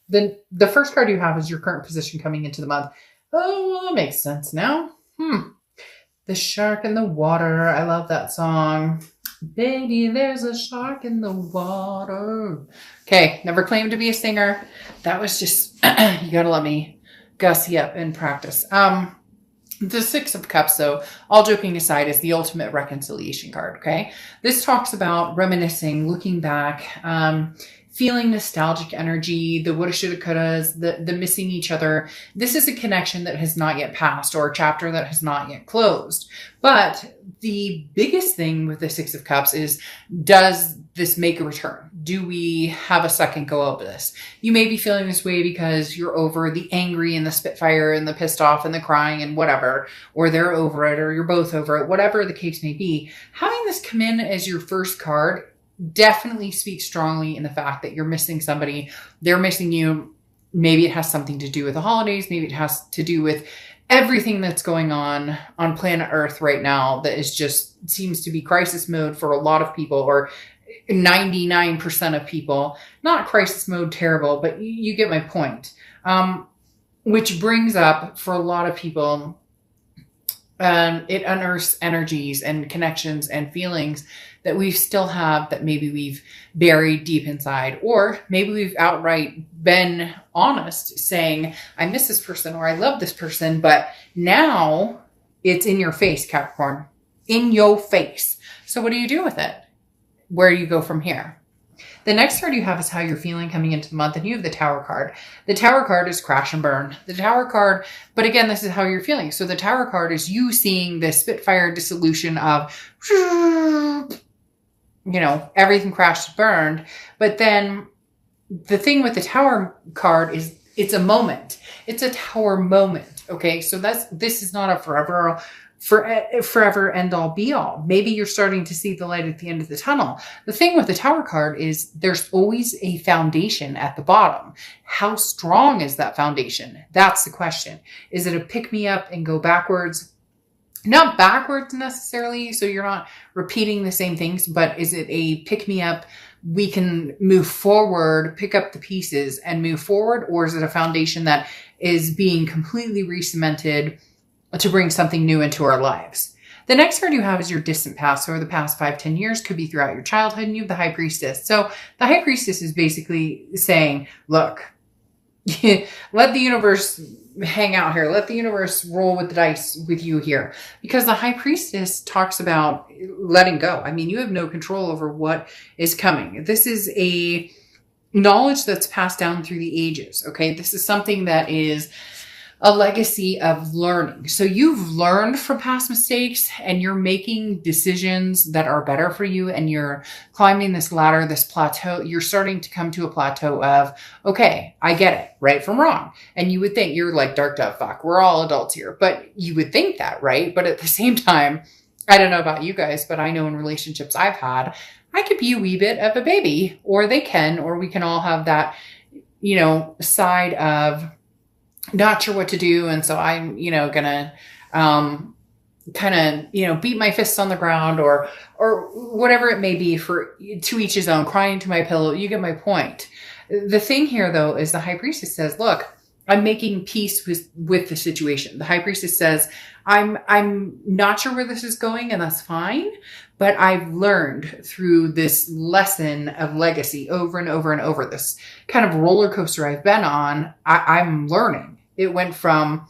Then the first card you have is your current position coming into the month. Oh, well, that makes sense now. The shark in the water. I love that song. Baby, there's a shark in the water. Okay, never claimed to be a singer. That was just, you gotta let me gussy up in practice. The Six of Cups, though, all joking aside, is the ultimate reconciliation card, okay? This talks about reminiscing, looking back, feeling nostalgic energy, the woulda, shoulda, couldas, the missing each other. This is a connection that has not yet passed or a chapter that has not yet closed. But the biggest thing with the Six of Cups is, does this make a return? Do we have a second go of this? You may be feeling this way because you're over the angry and the spitfire and the pissed off and the crying and whatever, or they're over it, or you're both over it, whatever the case may be. Having this come in as your first card definitely speaks strongly in the fact that you're missing somebody. They're missing you. Maybe it has something to do with the holidays. Maybe it has to do with everything that's going on planet Earth right now that is just seems to be crisis mode for a lot of people, or 99% of people. Not crisis mode terrible, but you get my point. Which brings up, for a lot of people, it unearths energies and connections and feelings that we still have that maybe we've buried deep inside, or maybe we've outright been honest saying, I miss this person or I love this person, but now it's in your face, Capricorn, in your face. So what do you do with it? Where do you go from here? The next card you have is how you're feeling coming into the month, and you have the Tower card. The Tower card is crash and burn. The Tower card, but again, this is how you're feeling. So the Tower card is you seeing the spitfire dissolution of, everything crashed and burned. But then the thing with the Tower card is it's a moment. It's a Tower moment. Okay. So this is not a forever end all be all. Maybe you're starting to see the light at the end of the tunnel. The thing with the Tower card is there's always a foundation at the bottom. How strong is that foundation? That's the question. Is it a pick me up and go backwards? Not backwards necessarily, so you're not repeating the same things, but is it a pick me up? We can move forward, pick up the pieces and move forward, or is it a foundation that is being completely re-cemented to bring something new into our lives? The next card you have is your distant past, or the past 5-10 years, could be throughout your childhood, and you have the High Priestess. So the High Priestess is basically saying, look, let the universe hang out here. Let the universe roll with the dice with you here. Because the High Priestess talks about letting go. I mean, you have no control over what is coming. This is a knowledge that's passed down through the ages, okay? This is something that is a legacy of learning. So you've learned from past mistakes and you're making decisions that are better for you, and you're climbing this ladder, this plateau. You're starting to come to a plateau of, okay, I get it, right from wrong. And you would think, you're like, dark dove, fuck, we're all adults here. But you would think that, right? But at the same time, I don't know about you guys, but I know in relationships I've had, I could be a wee bit of a baby, or they can, or we can all have that, side of, not sure what to do. And so I'm, gonna, kind of, beat my fists on the ground or whatever it may be, for to each his own, crying to my pillow. You get my point. The thing here though, is the High Priestess says, look, I'm making peace with the situation. The High Priestess says, I'm not sure where this is going, and that's fine. But I've learned through this lesson of legacy over and over and over, this kind of roller coaster I've been on. I'm learning. It went from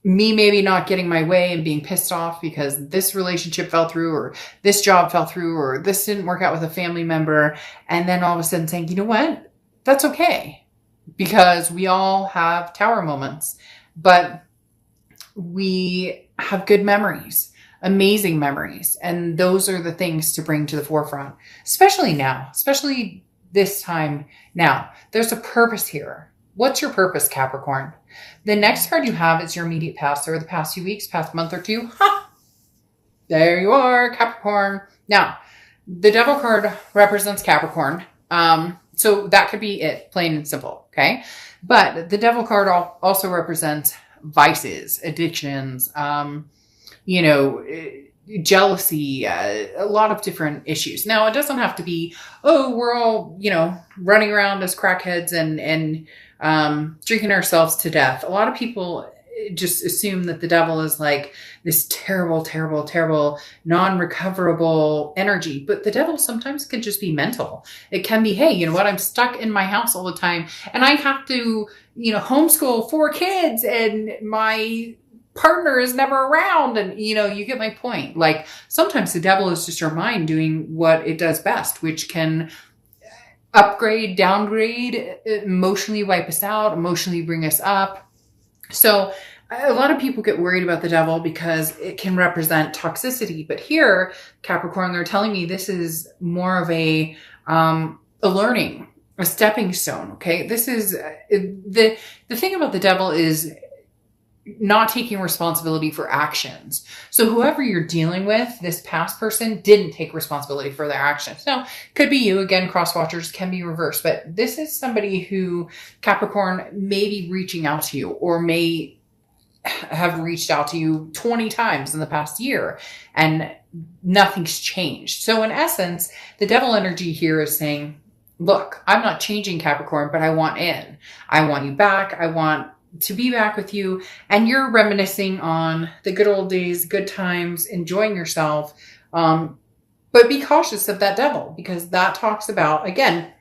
me maybe not getting my way and being pissed off because this relationship fell through, or this job fell through, or this didn't work out with a family member. And then all of a sudden saying, you know what? That's okay. Because we all have Tower moments, but we have good memories, amazing memories. And those are the things to bring to the forefront, especially now, especially this time now. There's a purpose here. What's your purpose, Capricorn? The next card you have is your immediate past, or the past few weeks, past month or two. Ha! There you are, Capricorn. Now, the Devil card represents Capricorn. So that could be it, plain and simple, okay? But the Devil card also represents vices, addictions, jealousy, a lot of different issues. Now, it doesn't have to be, oh, we're all, running around as crackheads and drinking ourselves to death. A lot of people just assume that the devil is like this terrible, terrible, terrible, non-recoverable energy. But the devil sometimes can just be mental. It can be, hey, you know what? I'm stuck in my house all the time and I have to, homeschool 4 kids and my partner is never around. And, you get my point. Like sometimes the devil is just our mind doing what it does best, which can upgrade, downgrade, emotionally wipe us out, emotionally bring us up. So a lot of people get worried about the devil because it can represent toxicity. But here, Capricorn, they're telling me this is more of a learning, a stepping stone. Okay. This is the thing about the devil is not taking responsibility for actions. So whoever you're dealing with, this past person didn't take responsibility for their actions. Now, could be you. Again, cross watchers can be reversed, but this is somebody who, Capricorn, may be reaching out to you or may have reached out to you 20 times in the past year and nothing's changed. So in essence, the devil energy here is saying, look, I'm not changing, Capricorn, but I want in. I want you back. I want to be back with you. And you're reminiscing on the good old days, good times, enjoying yourself. But be cautious of that devil because that talks about, again,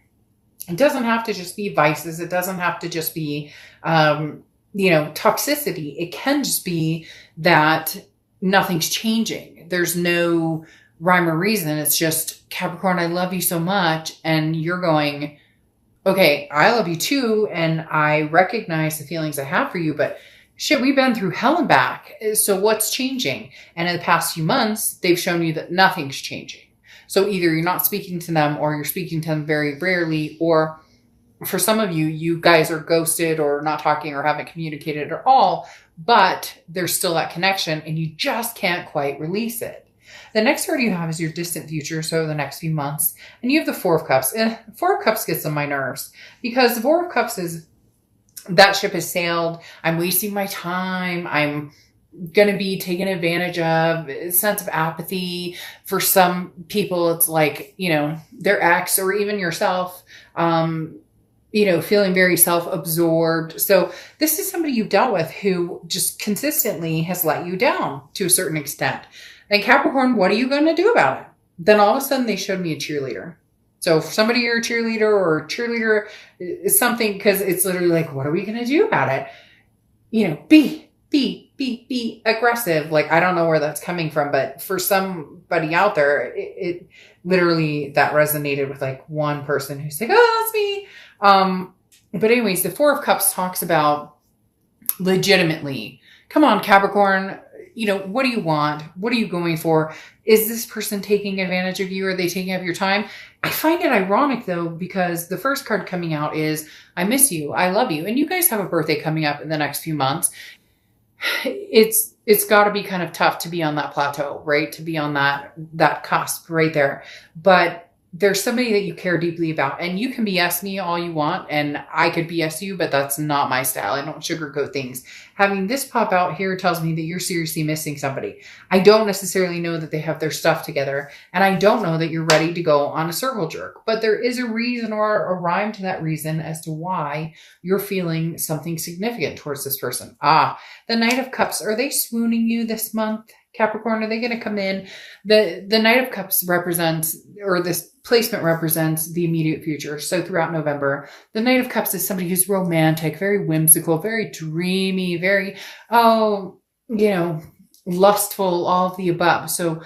it doesn't have to just be vices. It doesn't have to just be, toxicity. It can just be that nothing's changing. There's no rhyme or reason. It's just, Capricorn, I love you so much. And you're going, okay, I love you too. And I recognize the feelings I have for you, but shit, we've been through hell and back. So what's changing? And in the past few months, they've shown you that nothing's changing. So either you're not speaking to them or you're speaking to them very rarely, or for some of you, you guys are ghosted or not talking or haven't communicated at all, but there's still that connection and you just can't quite release it. The next card you have is your distant future, so the next few months. And you have the Four of Cups. Four of Cups gets on my nerves because the Four of Cups is, that ship has sailed. I'm wasting my time. I'm going to be taken advantage of. A sense of apathy. For some people, it's like, their ex or even yourself, feeling very self-absorbed. So this is somebody you've dealt with who just consistently has let you down to a certain extent. And Capricorn, what are you going to do about it? Then all of a sudden they showed me a cheerleader. So for somebody you're a cheerleader or a cheerleader is something, because it's literally like, what are we going to do about it? Be aggressive. Like, I don't know where that's coming from, but for somebody out there, it literally, that resonated with like one person who's like, oh, that's me. But anyways, the Four of Cups talks about legitimately, come on, Capricorn, what do you want? What are you going for? Is this person taking advantage of you? Are they taking up your time? I find it ironic though, because the first card coming out is, I miss you. I love you. And you guys have a birthday coming up in the next few months. It's got to be kind of tough to be on that plateau, right? To be on that cusp right there. But there's somebody that you care deeply about, and you can BS me all you want, and I could BS you, but that's not my style. I don't sugarcoat things. Having this pop out here tells me that you're seriously missing somebody. I don't necessarily know that they have their stuff together, and I don't know that you're ready to go on a circle jerk, but there is a reason or a rhyme to that reason as to why you're feeling something significant towards this person. The Knight of Cups, are they swooning you this month? Capricorn, are they going to come in? The Knight of Cups represents, or this placement represents, the immediate future. So throughout November, the Knight of Cups is somebody who's romantic, very whimsical, very dreamy, very, lustful, all of the above. So,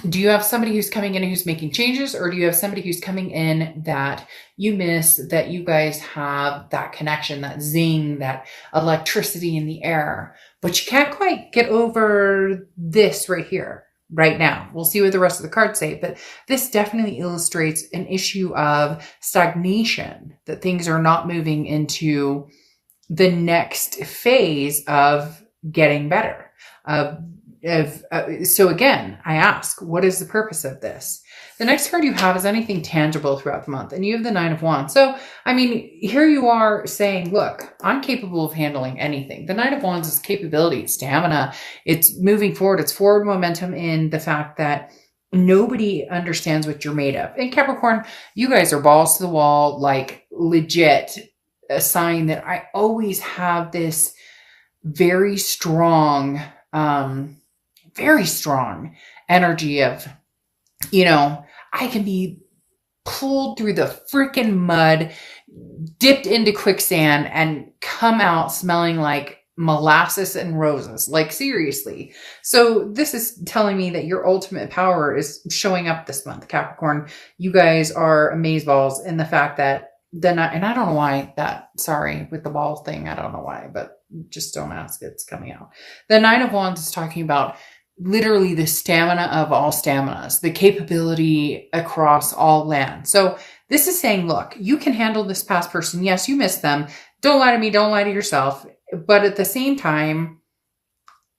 do you have somebody who's coming in who's making changes, or do you have somebody who's coming in that you miss, that you guys have that connection, that zing, that electricity in the air, but you can't quite get over this right here, right now? We'll see what the rest of the cards say, but this definitely illustrates an issue of stagnation, that things are not moving into the next phase of getting better. So again, I ask, what is the purpose of this? The next card you have is anything tangible throughout the month. And you have the Nine of Wands. So, I mean, here you are saying, look, I'm capable of handling anything. The Nine of Wands is capability, it's stamina, it's moving forward, it's forward momentum in the fact that nobody understands what you're made of. And Capricorn, you guys are balls to the wall, like legit, a sign that I always have this very strong energy of, I can be pulled through the freaking mud, dipped into quicksand, and come out smelling like molasses and roses. Like, seriously. So this is telling me that your ultimate power is showing up this month, Capricorn. You guys are amazeballs in the fact that and I don't know why sorry, with the ball thing, I don't know why, but just don't ask, it's coming out. The Nine of Wands is talking about literally the stamina of all staminas, the capability across all land. So this is saying, look, you can handle this past person. Yes, you miss them. Don't lie to me. Don't lie to yourself. But at the same time,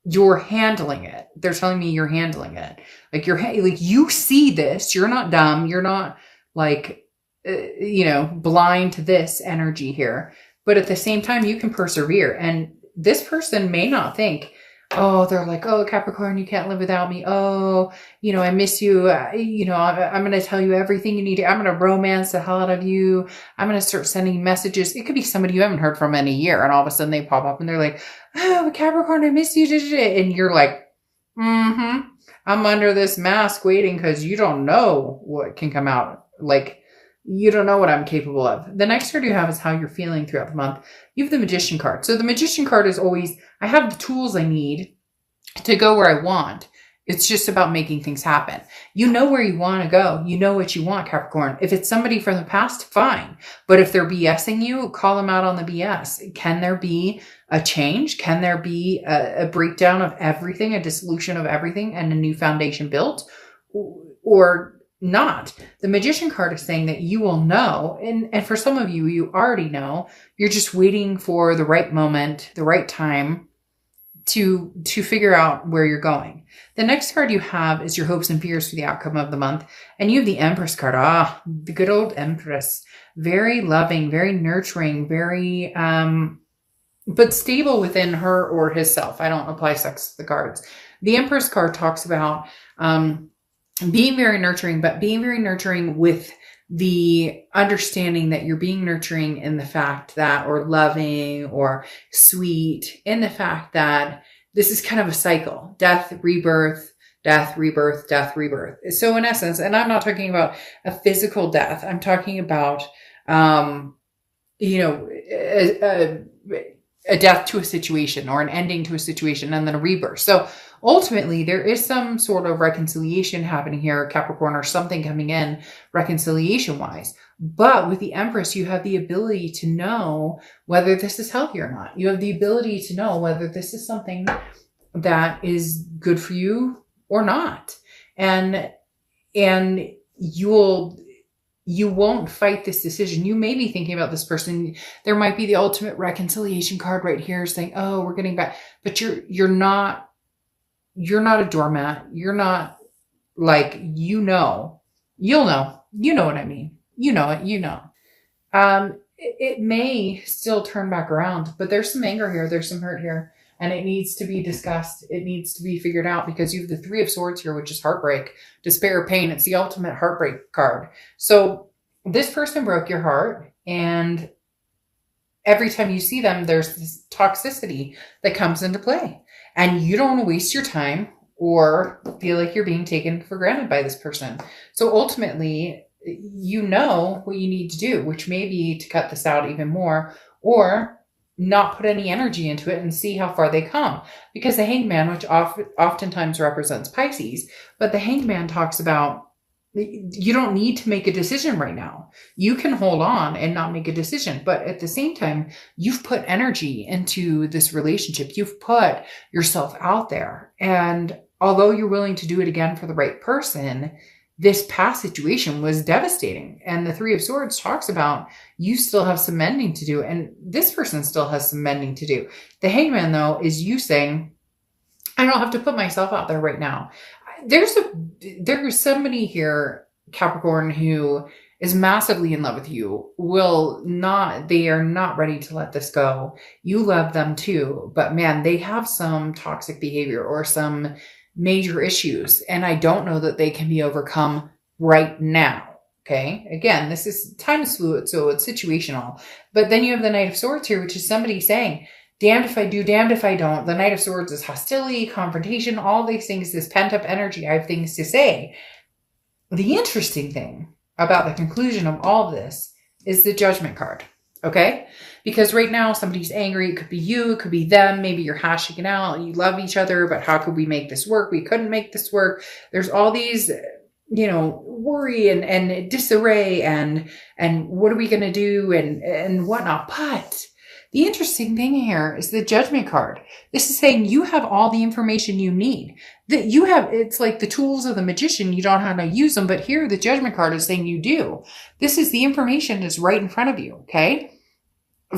you're handling it. They're telling me you're handling it. Like you see this. You're not dumb. You're not blind to this energy here. But at the same time, you can persevere. And this person may not think, they're like, oh, Capricorn, you can't live without me. Oh, I miss you. I'm going to tell you everything you need. I'm going to romance the hell out of you. I'm going to start sending messages. It could be somebody you haven't heard from in a year. And all of a sudden they pop up and they're like, oh, Capricorn, I miss you. And you're like, I'm under this mask waiting because you don't know what can come out. Like, you don't know what I'm capable of. The next card you have is how you're feeling throughout the month. You have the Magician card. So the Magician card is always, I have the tools I need to go where I want. It's just about making things happen. You know where you want to go. You know what you want, Capricorn. If it's somebody from the past, fine. But if they're BSing you, call them out on the BS. Can there be a change? Can there be a breakdown of everything, a dissolution of everything, and a new foundation built? Or not? The Magician card is saying that you will know, and for some of you, you already know. You're just waiting for the right moment, the right time to figure out where you're going. The next card you have is your hopes and fears for the outcome of the month, and you have the Empress card. The good old Empress. Very loving, very nurturing, very but stable within her or his self. I don't apply sex to the cards. The Empress card talks about being very nurturing, but being very nurturing with the understanding that you're being nurturing in the fact that, or loving or sweet, in the fact that this is kind of a cycle. Death, rebirth, death, rebirth, death, rebirth. So in essence, and I'm not talking about a physical death. I'm talking about, a death to a situation or an ending to a situation and then a rebirth. So ultimately, there is some sort of reconciliation happening here, Capricorn, or something coming in reconciliation-wise. But with the Empress, you have the ability to know whether this is healthy or not. You have the ability to know whether this is something that is good for you or not. And you won't fight this decision. You may be thinking about this person. There might be the ultimate reconciliation card right here saying, oh, we're getting back. But you're not a doormat. You're not like, you'll know. You know what I mean. You know it. It may still turn back around, but there's some anger here. There's some hurt here. And it needs to be discussed. It needs to be figured out because you have the Three of Swords here, which is heartbreak, despair, pain. It's the ultimate heartbreak card. So this person broke your heart, and every time you see them, there's this toxicity that comes into play. And you don't want to waste your time or feel like you're being taken for granted by this person. So ultimately, you know what you need to do, which may be to cut this out even more, or not put any energy into it and see how far they come. Because the Hangman, which oftentimes represents Pisces, but the Hangman talks about you don't need to make a decision right now. You can hold on and not make a decision. But at the same time, you've put energy into this relationship. You've put yourself out there. And although you're willing to do it again for the right person, this past situation was devastating. And the Three of Swords talks about you still have some mending to do. And this person still has some mending to do. The Hangman, though, is you saying, I don't have to put myself out there right now. There's somebody here Capricorn who is massively in love with you they are not ready to let this go. You love them too, but man, they have some toxic behavior or some major issues. And I don't know that they can be overcome right now. Okay. Again, this is time is fluid, so it's situational. But then you have the Knight of Swords here, which is somebody saying, damned if I do, damned if I don't. The Knight of Swords is hostility, confrontation, all these things, this pent up energy. I have things to say. The interesting thing about the conclusion of all of this is the Judgment card. Okay? Because right now somebody's angry. It could be you. It could be them. Maybe you're hashing it out. You love each other, but how could we make this work? We couldn't make this work. There's all these, worry and disarray and what are we going to do and whatnot. But the interesting thing here is the Judgment card. This is saying you have all the information you need. That it's like the tools of the magician. You don't know how to use them, but here the Judgment card is saying you do. This is the information is right in front of you. Okay.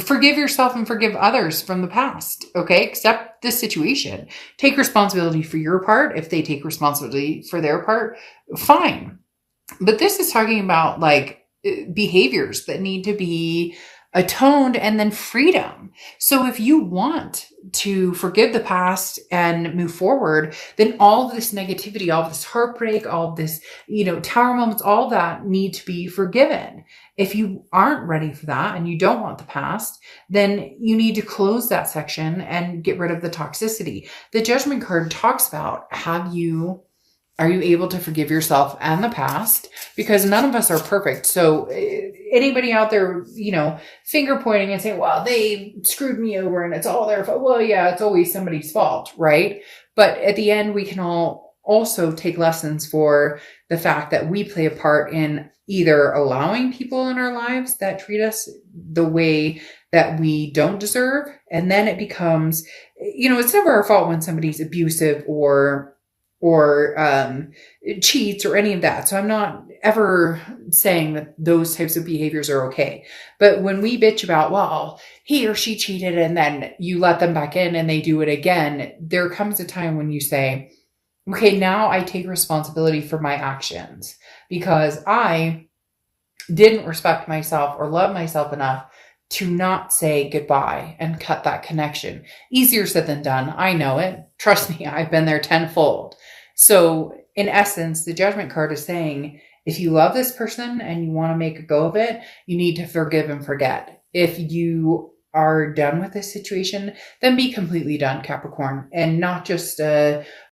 Forgive yourself and forgive others from the past. Okay. Accept this situation. Take responsibility for your part. If they take responsibility for their part, fine. But this is talking about like behaviors that need to be atoned and then freedom. So if you want to forgive the past and move forward, then all of this negativity, all of this heartbreak, all of this, tower moments, all that need to be forgiven. If you aren't ready for that and you don't want the past, then you need to close that section and get rid of the toxicity. The Judgment card talks about, are you able to forgive yourself and the past? Because none of us are perfect. So anybody out there, finger pointing and saying, well, they screwed me over and it's all their fault. Well, yeah, it's always somebody's fault, right? But at the end, we can all also take lessons for the fact that we play a part in either allowing people in our lives that treat us the way that we don't deserve. And then it becomes, it's never our fault when somebody's abusive or cheats or any of that. So I'm not ever saying that those types of behaviors are okay. But when we bitch about, well, he or she cheated and then you let them back in and they do it again, there comes a time when you say, okay, now I take responsibility for my actions because I didn't respect myself or love myself enough to not say goodbye and cut that connection. Easier said than done. I know it. Trust me, I've been there tenfold. So in essence, the Judgment card is saying, if you love this person and you want to make a go of it, you need to forgive and forget. If you are done with this situation, then be completely done, Capricorn, and not just